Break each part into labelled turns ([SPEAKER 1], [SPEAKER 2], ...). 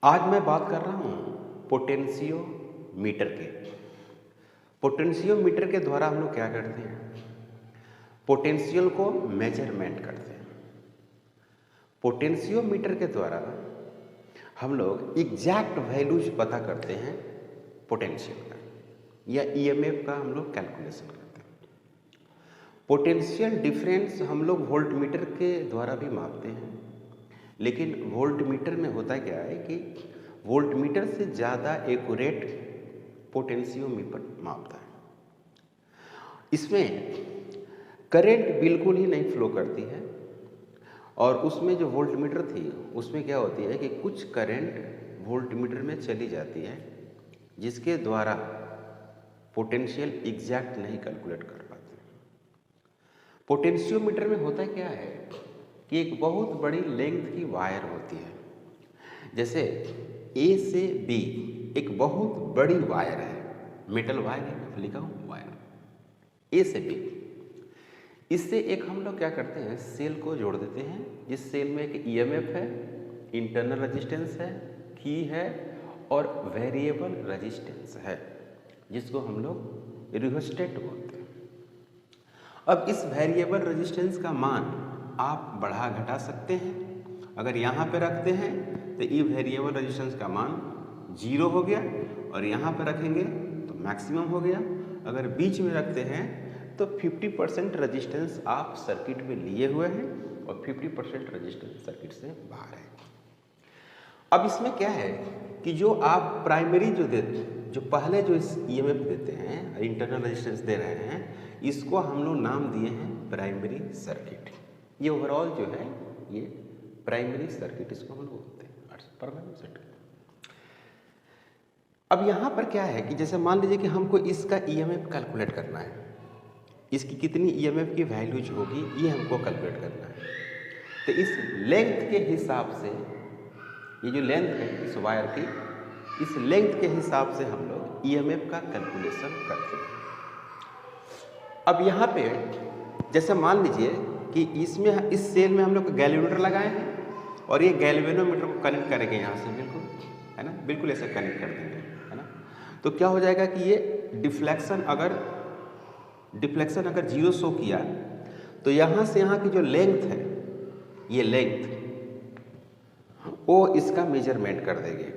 [SPEAKER 1] आज मैं बात कर रहा हूँ पोटेंशियोमीटर के। पोटेंशियोमीटर के द्वारा हम लोग क्या करते हैं? पोटेंशियल को मेजरमेंट करते हैं। पोटेंशियोमीटर के द्वारा हम लोग एग्जैक्ट वैल्यूज पता करते हैं पोटेंशियल का या ईएमएफ का हम लोग कैलकुलेशन करते हैं। पोटेंशियल डिफरेंस हम लोग वोल्टमीटर के द्वारा भी मापते हैं, लेकिन वोल्टमीटर में होता क्या है कि वोल्टमीटर से ज़्यादा एक्यूरेट पोटेंशियोमीटर मापता है। इसमें करंट बिल्कुल ही नहीं फ्लो करती है और उसमें जो वोल्टमीटर थी उसमें क्या होती है कि कुछ करंट वोल्टमीटर में चली जाती है, जिसके द्वारा पोटेंशियल एग्जैक्ट नहीं कैलकुलेट कर पाते। पोटेंशियोमीटर में होता क्या है कि एक बहुत बड़ी लेंथ की वायर होती है। जैसे ए से बी एक बहुत बड़ी वायर है, मेटल वायर है, लिखा हूँ वायर ए से बी। इससे एक हम लोग क्या करते हैं, सेल को जोड़ देते हैं, जिस सेल में एक ईएमएफ है, इंटरनल रेजिस्टेंस है, की है और वेरिएबल रेजिस्टेंस है, जिसको हम लोग रियोस्टेट बोलते हैं। अब इस वेरिएबल रेजिस्टेंस का मान आप बढ़ा घटा सकते हैं। अगर यहाँ पे रखते हैं तो ये वेरिएबल रेजिस्टेंस का मान 0 हो गया और यहाँ पे रखेंगे तो मैक्सिमम हो गया। अगर बीच में रखते हैं तो 50% रेजिस्टेंस आप सर्किट में लिए हुए हैं और 50% रेजिस्टेंस सर्किट से बाहर है। अब इसमें क्या है कि जो आप प्राइमरी जो पहले जो इस ईएमएफ देते हैं, इंटरनल रेजिस्टेंस दे रहे हैं, इसको हम लोग नाम दिए हैं प्राइमरी सर्किट। ये ओवरऑल जो है ये प्राइमरी सर्किट इसको हम लोग बोलते हैं, प्राइमरी सर्किट। अब यहाँ पर क्या है कि जैसे मान लीजिए कि हमको इसका ईएमएफ कैलकुलेट करना है, इसकी कितनी ईएमएफ की वैल्यूज होगी ये हमको कैलकुलेट करना है। तो इस लेंथ के हिसाब से, ये जो लेंथ है इस वायर की, इस लेंथ के हिसाब से हम लोग ईएमएफ का कैलकुलेशन करते हैं। अब यहाँ पे जैसे मान लीजिए कि इसमें इस सेल में हम लोग गैल्वेनोमीटर लगाए हैं और ये गैल्वेनोमीटर को कनेक्ट करेंगे यहाँ से, बिल्कुल है ना, बिल्कुल ऐसे कनेक्ट कर देंगे, है ना। तो क्या हो जाएगा कि ये डिफ्लेक्शन अगर 0 शो किया तो यहाँ से यहाँ की जो लेंथ है, ये लेंथ वो इसका मेजरमेंट कर देंगे।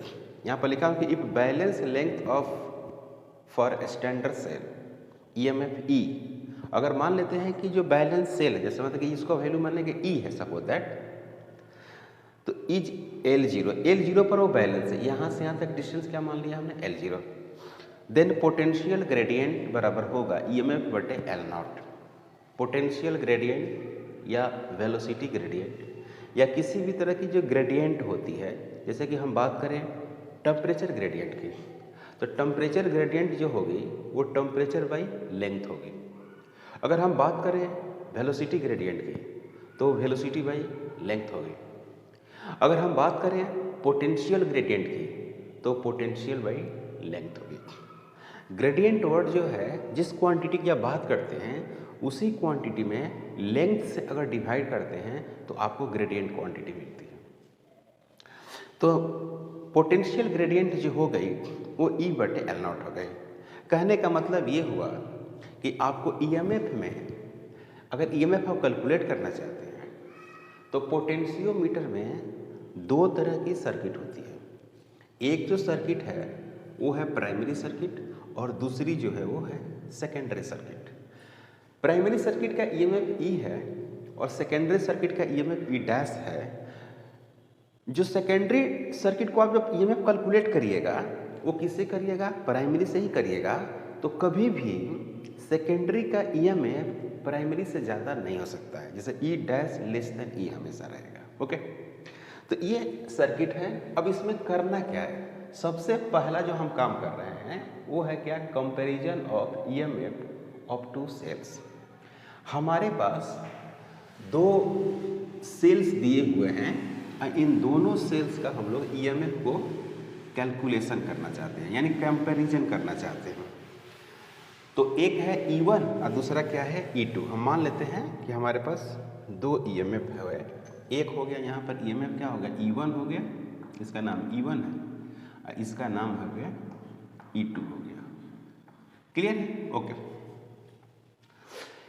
[SPEAKER 1] यहाँ पर लिखा हूँ कि if balance length of for standard cell EMF E, अगर मान लेते हैं कि जो बैलेंस सेल है, जैसे मतलब कि इसको वैल्यू मान लेंगे ई है सपोज दैट, तो इज L0 पर वो बैलेंस है, यहाँ से यहाँ तक डिस्टेंस क्या मान लिया हमने, L0। देन पोटेंशियल ग्रेडियंट बराबर होगा ईएमएफ बटे L0। पोटेंशियल ग्रेडियंट या वेलोसिटी ग्रेडियंट या किसी भी तरह की जो ग्रेडियंट होती है, जैसे कि हम बात करें टेम्परेचर ग्रेडियंट की, तो टेम्परेचर ग्रेडियंट जो होगी वो टेम्परेचर बाई लेंथ होगी। अगर हम बात करें वेलोसिटी ग्रेडियंट की तो वेलोसिटी बाई लेंथ होगी। अगर हम बात करें पोटेंशियल ग्रेडियंट की तो पोटेंशियल बाई लेंथ होगी। ग्रेडियंट वर्ड जो है, जिस क्वांटिटी की आप बात करते हैं उसी क्वांटिटी में लेंथ से अगर डिवाइड करते हैं तो आपको ग्रेडियंट क्वांटिटी मिलती है। तो पोटेंशियल ग्रेडियंट जो हो गई वो E बटे L0 हो गई। कहने का मतलब ये हुआ कि आपको ईएमएफ में, अगर ईएमएफ आप कैलकुलेट करना चाहते हैं तो पोटेंशियोमीटर में 2 तरह की सर्किट होती है। एक जो सर्किट है वो है प्राइमरी सर्किट और दूसरी जो है वो है सेकेंडरी सर्किट। प्राइमरी सर्किट का ईएमएफ ई है और सेकेंडरी सर्किट का ईएमएफ ई डैश है। जो सेकेंडरी सर्किट को आप जब ईएमएफ कैलकुलेट करिएगा वो किससे करिएगा, प्राइमरी से ही करिएगा, तो कभी भी सेकेंडरी का ईएमएफ प्राइमरी से ज़्यादा नहीं हो सकता है। जैसे ई डैश लेस देन ई हमेशा रहेगा। ओके, तो ये सर्किट है। अब इसमें करना क्या है, सबसे पहला जो हम काम कर रहे हैं वो है क्या, comparison of EMF of 2 cells. हमारे पास 2 सेल्स दिए हुए हैं, इन दोनों सेल्स का हम लोग ईएमएफ को कैलकुलेशन करना चाहते हैं, यानी कंपैरिजन करना चाहते हैं। तो एक है E1 और दूसरा क्या है E2। हम मान लेते हैं कि हमारे पास 2 ईएमएफ है, एक हो गया यहाँ पर ईएमएफ क्या हो गया, E1 हो गया इसका नाम E1 है और इसका नाम हो गया E2 हो गया। क्लियर है? ओके,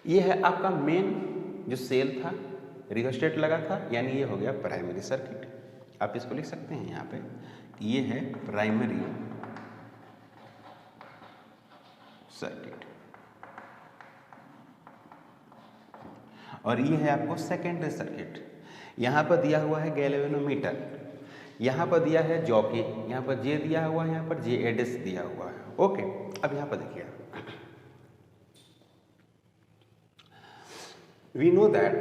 [SPEAKER 1] ये है आपका मेन जो सेल था, रियोस्टेट लगा था, यानी ये हो गया प्राइमरी सर्किट। आप इसको लिख सकते हैं यहाँ पे, ये है प्राइमरी सर्किट और ये है आपको सेकेंडरी सर्किट। यहाँ पर दिया हुआ है गैल्वेनोमीटर, यहाँ पर दिया है जॉकी, यहाँ पर जे दिया हुआ है, यहाँ पर जे एडिस दिया हुआ है। ओके, अब यहाँ पर देखिए, we know that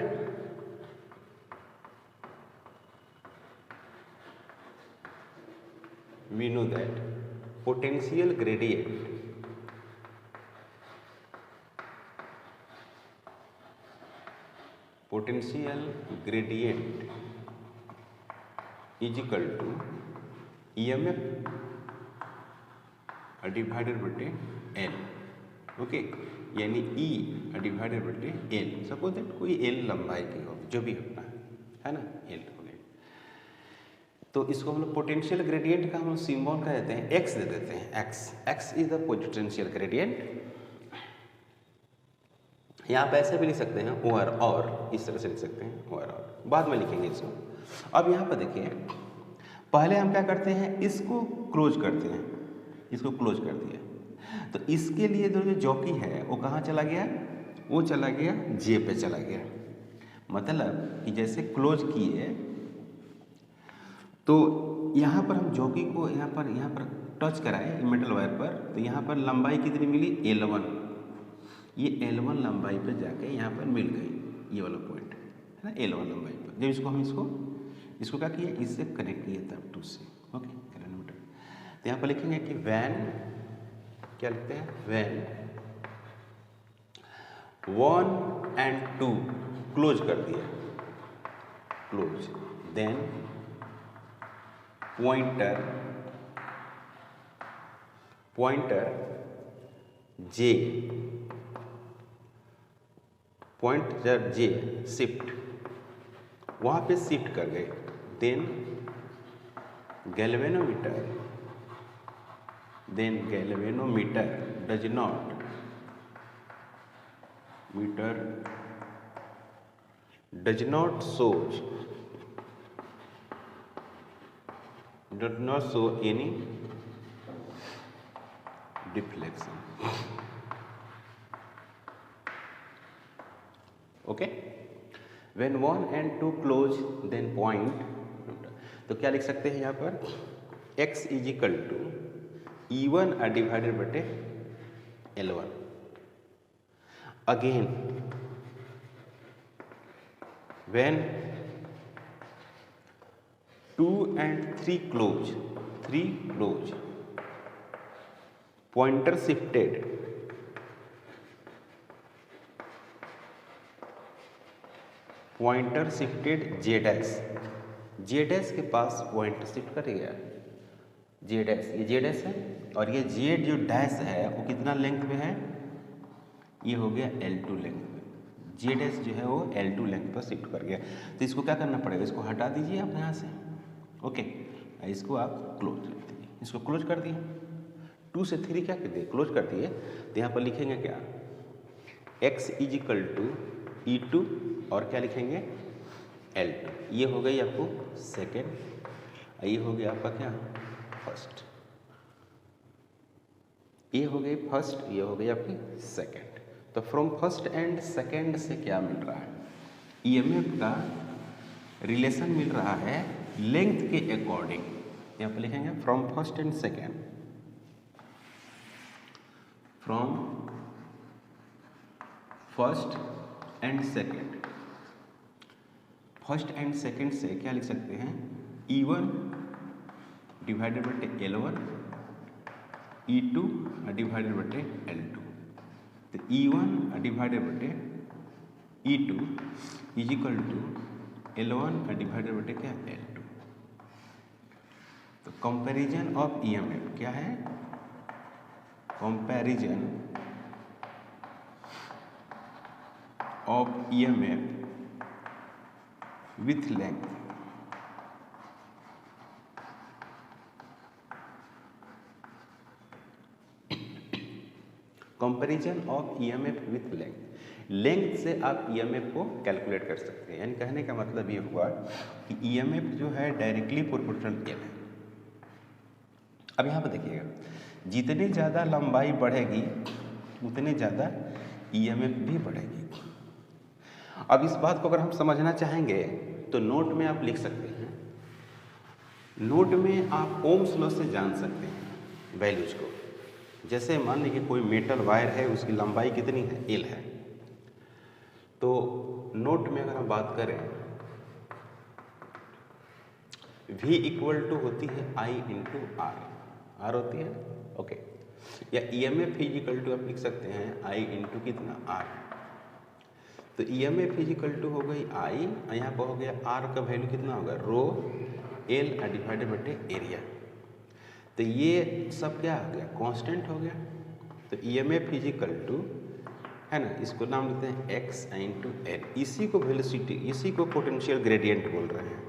[SPEAKER 1] potential gradient is equal to EMF divided बटे L। ओके, यानी E डिवाइडेड बटे L। सपोज दैट कोई L लंबाई की हो, जो भी अपना है ना, L हो गई, तो इसको हम लोग पोटेंशियल ग्रेडियंट का हम लोग सिंबल कह देते हैं, X दे देते हैं, X is the potential gradient. यहाँ पे ऐसे भी लिख सकते हैं ओवर, और इस तरह से लिख सकते हैं ओवर, और बाद में लिखेंगे इसको। अब यहाँ पर देखिए, पहले हम क्या करते हैं, इसको क्लोज करते हैं, इसको क्लोज कर दिया, तो इसके लिए जो जॉकी है वो कहाँ चला गया, वो चला गया जे पे चला गया। मतलब कि जैसे क्लोज किए तो यहाँ पर हम जॉकी को यहाँ पर टच कराए मेटल वायर पर, तो यहाँ पर लंबाई कितनी मिली, L1। ये L1 लंबाई पे जाके यहाँ पर मिल गई, ये वाला पॉइंट है ना, L1 लंबाई पर। जब इसको हम इसको क्या किए, इससे कनेक्ट किए तब 2 से। Okay, kilometre. तो यहाँ पर लिखेंगे कि वैन, क्या लिखते हैं, वैन 1 and 2 क्लोज कर दिया, close, then pointer J shift, वहाँ पे शिफ्ट कर गए, then galvanometer does not show any deflection। Okay, when 1 and 2 close then point, तो क्या लिख सकते हैं यहाँ पर, X is equal to E1 divided बटे L1। Again when 2 and 3 close, pointer shifted J dash के पास पॉइंटर शिफ्ट कर गया, J डैश, ये J डैश है, और ये J जो डैश है वो कितना लेंथ में है, ये हो गया L2 लेंथ में। J डैश जो है वो L2 लेंथ पर शिफ्ट कर गया, तो इसको क्या करना पड़ेगा, इसको हटा दीजिए आप यहाँ से। ओके, इसको आप क्लोज कर दीजिए, इसको क्लोज कर दिए, 2 से 3 क्या कर दिए, क्लोज कर दिए। तो यहाँ पर लिखेंगे क्या, X is equal to E2 और क्या लिखेंगे, L2। ये हो गई आपको सेकेंड, ये हो गया आपका क्या, फर्स्ट। ये हो गई फर्स्ट, ये हो गई आपकी सेकेंड। तो फ्रॉम फर्स्ट एंड सेकेंड से क्या मिल रहा है, EMF का रिलेशन मिल रहा है लेंथ के अकॉर्डिंग। यहाँ पर लिखेंगे from first and second, from first and second, first and second से क्या लिख सकते हैं, E1 डिवाइडेड बटे L1, E2 डिवाइडेड बटे L2। तो E1 डिवाइडेड बटे E2 is equal to L1 divided बटे क्या, L2। तो कंपैरिजन ऑफ EMF क्या है, comparison of EMF with length comparison of EMF with length. Length से आप ईएमएफ को कैलकुलेट कर सकते हैं, यानी कहने का मतलब ये हुआ कि ईएमएफ जो है डायरेक्टली प्रोपोर्शनल एल है। अब यहाँ पर देखिएगा, जितनी ज़्यादा लंबाई बढ़ेगी उतनी ज़्यादा ईएमएफ भी बढ़ेगी। अब इस बात को अगर हम समझना चाहेंगे तो नोट में आप लिख सकते हैं, नोट में आप ओम्स लॉ से जान सकते हैं वैल्यूज को। जैसे मान लीजिए कोई मेटल वायर है, उसकी लंबाई कितनी है, एल है, तो नोट में अगर हम बात करें V इक्वल टू होती है I इंटू आर होती है, ओके। या EMF फिजिकल टू आप लिख सकते हैं I इंटू कितना, R। तो EMF फिजिकल टू हो गई I, यहाँ पर हो गया R का वैल्यू कितना होगा, रो एल डिवाइडेड बटे एरिया। तो ये सब क्या हो गया, कांस्टेंट हो गया। तो EMF फिजिकल टू है ना, इसको नाम लेते हैं x इंटू एल। इसी को वेलोसिटी, इसी को पोटेंशियल ग्रेडियंट बोल रहे हैं।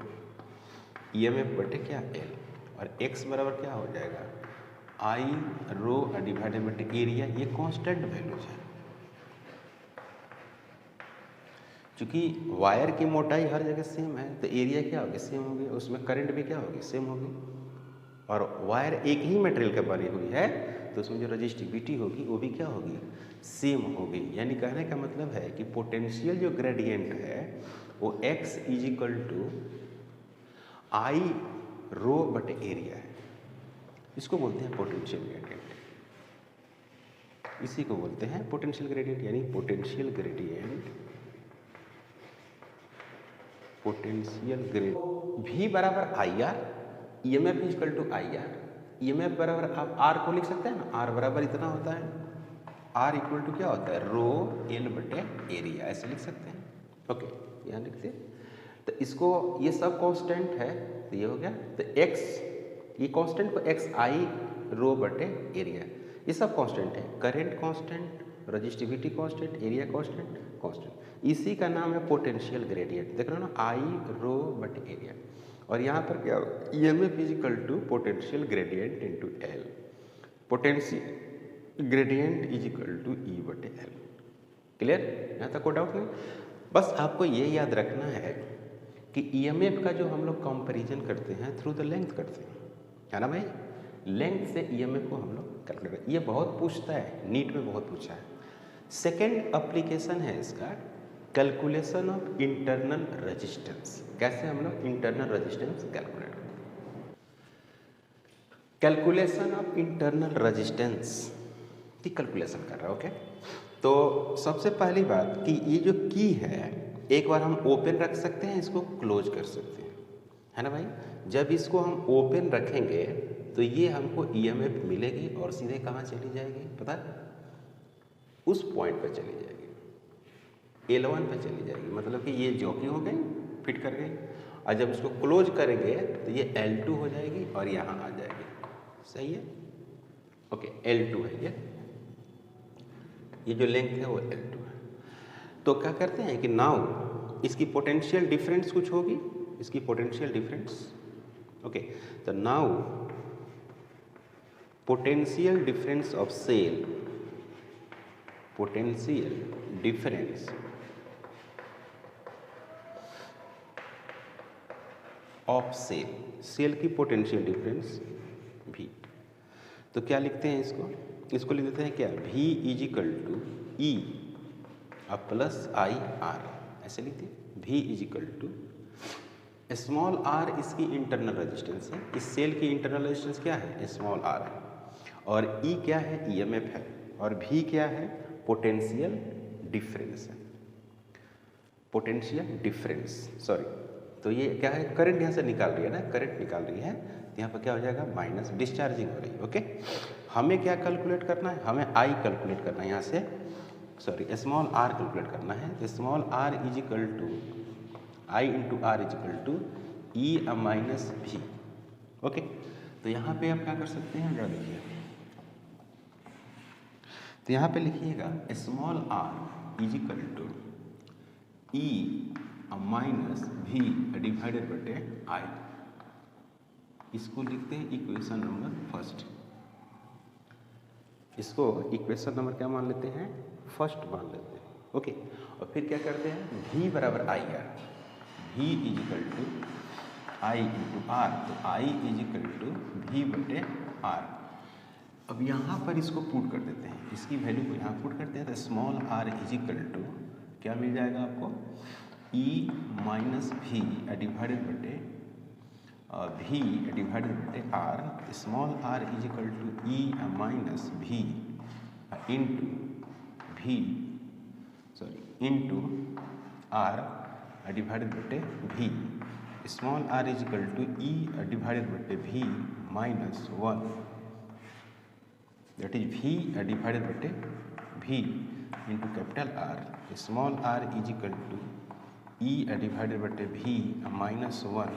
[SPEAKER 1] EMF बटे क्या, L, और x बराबर क्या हो जाएगा, I रो डिवाइडेड बटे एरिया। ये कांस्टेंट वैल्यूज है। चूंकि वायर की मोटाई हर जगह सेम है तो एरिया क्या होगी, सेम होगी, उसमें करंट भी क्या होगी, सेम होगी। और वायर एक ही मटेरियल का बनी हुई है तो उसमें जो रजिस्टिविटी होगी वो भी क्या होगी, सेम होगी। यानी कहने का मतलब है कि पोटेंशियल जो ग्रेडियंट है वो x is equal to I rho बटे एरिया है। इसको बोलते हैं पोटेंशियल ग्रेडियंट, इसी को बोलते हैं पोटेंशियल ग्रेडियंट। यानी potential gradient, potential gradient V बराबर IR, EMF equal to IR। EMF बराबर आप R को लिख सकते हैं ना, R बराबर इतना होता है, R इक्वल टू क्या होता है, रो एल बटे एरिया, ऐसे लिख सकते हैं, ओके। यहाँ लिखते हैं तो इसको, ये सब कांस्टेंट है तो ये हो गया। तो x, ये कांस्टेंट को x I रो बटे एरिया, ये सब कांस्टेंट है। Current constant, resistivity constant, area constant, constant. इसी का नाम है पोटेंशियल ग्रेडियंट। देख रहे हो ना, I रो बटे एरिया। और यहाँ पर क्या, EMF is equal to potential gradient into L. Potential gradient is equal to E बटे एल। क्लियर, यहाँ तक कोई डाउट नहीं। बस आपको ये याद रखना है कि EMF का जो हम लोग कंपैरिजन करते हैं थ्रू द लेंथ करते हैं, है ना भाई। लेंथ से EMF को हम लोग कैलकुलेट करते हैं। ये बहुत पूछता है, नीट में बहुत पूछा है। सेकेंड एप्लीकेशन है इसका, कैलकुलेशन ऑफ इंटरनल रेजिस्टेंस। कैसे हम लोग इंटरनल रेजिस्टेंस कैलकुलेट करते हैं, कैलकुलेशन ऑफ इंटरनल रेजिस्टेंस की कैलकुलेशन कर रहा है, ओके। तो सबसे पहली बात कि ये जो की है, एक बार हम ओपन रख सकते हैं, इसको क्लोज कर सकते हैं, है ना भाई। जब इसको हम ओपन रखेंगे तो ये हमको EMF मिलेगी और सीधे कहाँ चली जाएगी पता है, उस पॉइंट पर चली जाएगी, L1 पे चली जाएगी। मतलब कि ये जॉकी हो गई, फिट कर गई। और जब इसको क्लोज करेंगे तो ये L2 हो जाएगी और यहाँ आ जाएगी, सही है, ओके। L2 है ये जो लेंथ है वो L2 है। तो क्या करते हैं कि नाउ इसकी पोटेंशियल डिफरेंस कुछ होगी, इसकी पोटेंशियल डिफरेंस, ओके। तो now potential difference of cell, potential difference of cell, cell की पोटेंशियल डिफरेंस V। तो क्या लिखते हैं इसको, इसको लिख देते हैं क्या, V is equal to E plus I R, ऐसे लिखते हैं। V is equal to small r इसकी इंटरनल रेजिस्टेंस है, इस सेल की इंटरनल रेजिस्टेंस क्या है, स्मॉल r है। और E क्या है, EMF है। और V क्या है, पोटेंशियल डिफरेंस है, पोटेंशियल डिफरेंस, सॉरी। तो ये क्या है, करंट यहाँ से निकाल रही है ना, करंट निकाल रही है, तो यहाँ पर क्या हो जाएगा, माइनस, डिस्चार्जिंग हो रही है, ओके। हमें क्या कैलकुलेट करना है, हमें I कैलकुलेट करना है, यहाँ से सॉरी स्मॉल r कैलकुलेट करना है। तो small r is equal to I into R is equal to E minus V, okay. तो यहाँ पे आप क्या कर सकते हैं, जरा देखिए, तो यहाँ पे लिखिएगा small r is equal to E minus V divided बटे I। इसको लिखते हैं इक्वेशन नंबर फर्स्ट। इसको इक्वेशन नंबर क्या मान लेते हैं, फर्स्ट मान लेते हैं। ओके, और फिर क्या करते हैं, v बराबर I R, v is equal to I into R, तो आई इजिकल टू वी बटे आर। अब यहाँ पर इसको पुट कर देते हैं, इसकी वैल्यू को यहाँ पुट करते हैं, तो स्मॉल आर इजिकल टू क्या मिल जाएगा आपको, ई माइनस वी डिवाइडेड बटे v डिवाइडेड बटे R, small R is equal to E minus V into V into R divided बटे v, small R is equal to E divided बटे v minus 1, that is v divided बटे v into capital R, small R is equal to E divided बटे v minus 1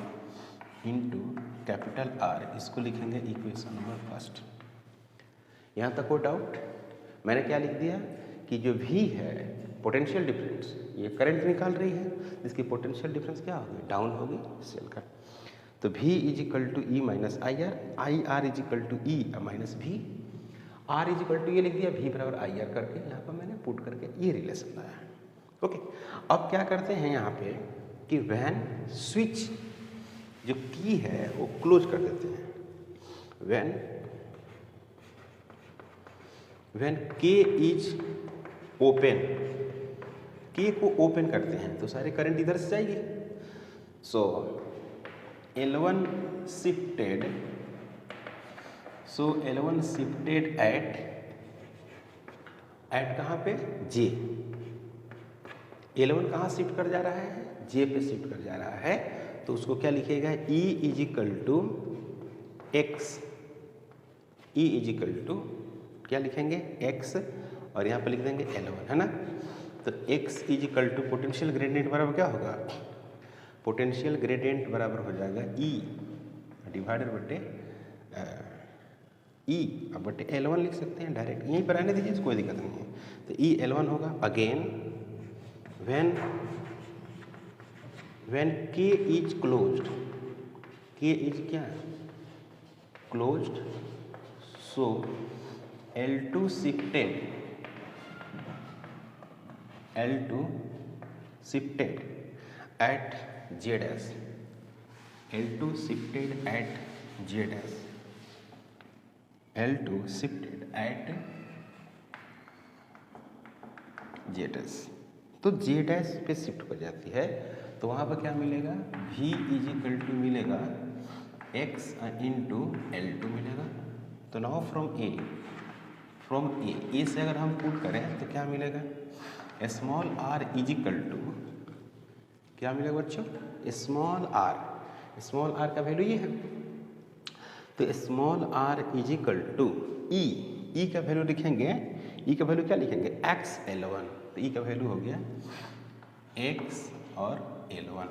[SPEAKER 1] into capital R. इसको लिखेंगे equation number first. यहाँ तक कोई doubt? मैंने क्या लिख दिया कि जो v है पोटेंशियल डिफरेंस, ये करंट निकाल रही है, इसकी पोटेंशियल डिफरेंस क्या होगी, डाउन होगी सेल का। तो v is equal to E minus I R is equal to E minus V, R is equal to ये लिख दिया, v बराबर आई आर करके यहाँ पर मैंने पुट करके ये रिलेशन लाया है। ओके, अब क्या करते हैं यहाँ पे कि वैन स्विच जो की है वो क्लोज कर देते हैं, वैन के इज ओपन, के को ओपन करते हैं तो सारे करंट इधर से जाएगी। सो L1 शिफ्टेड, एट कहाँ पे, J। L1 कहाँ शिफ्ट कर जा रहा है, J पे शिफ्ट कर जा रहा है, तो उसको क्या लिखिएगा, E is equal to X, E is equal to क्या लिखेंगे, x, और यहाँ पे लिख देंगे L1, है ना। तो x is equal to potential gradient बराबर क्या होगा, पोटेंशियल ग्रेडियंट बराबर हो जाएगा E डिवाइडेड बटे E, अब बटे L1 लिख सकते हैं डायरेक्ट, यहीं पर आने दीजिए, कोई दिक्कत नहीं है। तो E L1 होगा। Again when K is closed, K is क्या है, closed, so L2 shifted at Z dash, L2 shifted at Z dash, L2 shifted at Z dash, तो Z डैश पे शिफ्ट हो जाती है, तो वहाँ पर क्या मिलेगा, V इजिकल टू मिलेगा x इंटू L2 मिलेगा। तो नाउ फ्रॉम ए से अगर हम पुट करें तो क्या मिलेगा, स्मॉल आर इजिकल टू क्या मिलेगा बच्चों, स्मॉल आर का वैल्यू ये है, तो स्मॉल आर इजिकल टू ई का वैल्यू लिखेंगे, ई का वैल्यू क्या लिखेंगे, एक्स L1, तो ई का वैल्यू हो गया x और L1,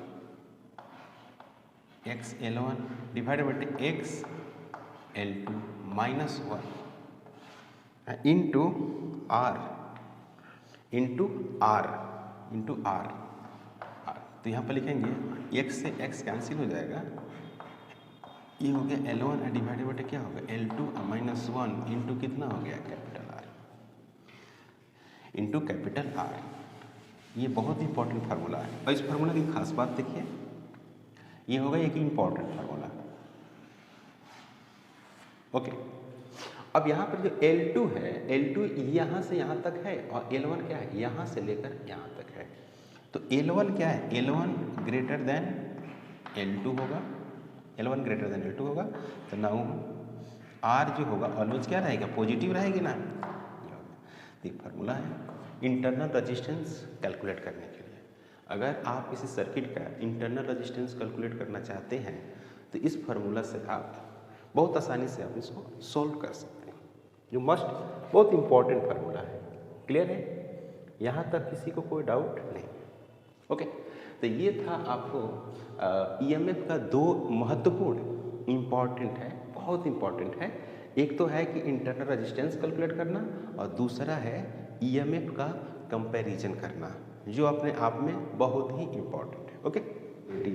[SPEAKER 1] x L1 डिवाइडेड बटे x L2 minus 1 into R, तो यहाँ पर लिखेंगे x से x कैंसिल हो जाएगा, ये हो गया L1 डिवाइडेड बटे क्या होगा, L2 माइनस 1 इंटू कितना हो गया, कैपिटल R। ये बहुत इंपॉर्टेंट फार्मूला है, और इस फार्मूला की खास बात देखिए, ये होगा एक इंपॉर्टेंट फार्मूला। ओके, अब यहाँ पर जो L2 है, L2 यहाँ से यहाँ तक है, और L1 क्या है, यहाँ से लेकर यहाँ तक है। तो L1 क्या है, L1 ग्रेटर देन L2 होगा, L1 ग्रेटर देन L2 होगा, तो नाउ R जो होगा ऑलवेज क्या रहेगा, पॉजिटिव रहेगी ना। ये फार्मूला है इंटरनल रेजिस्टेंस कैलकुलेट करने के लिए। अगर आप किसी सर्किट का इंटरनल रेजिस्टेंस कैलकुलेट करना चाहते हैं तो इस फार्मूला से आप बहुत आसानी से आप इसको सॉल्व कर सकते हैं, जो बहुत इंपॉर्टेंट फार्मूला है। क्लियर है, यहाँ तक किसी को कोई डाउट नहीं। ओके, तो ये था आपको ईएमएफ का दो महत्वपूर्ण इम्पॉर्टेंट है, बहुत इम्पॉर्टेंट है। एक तो है कि इंटरनल रेजिस्टेंस कैलकुलेट करना, और दूसरा है ईएमएफ का कंपैरिजन करना, जो अपने आप में बहुत ही इम्पॉर्टेंट है। Okay, D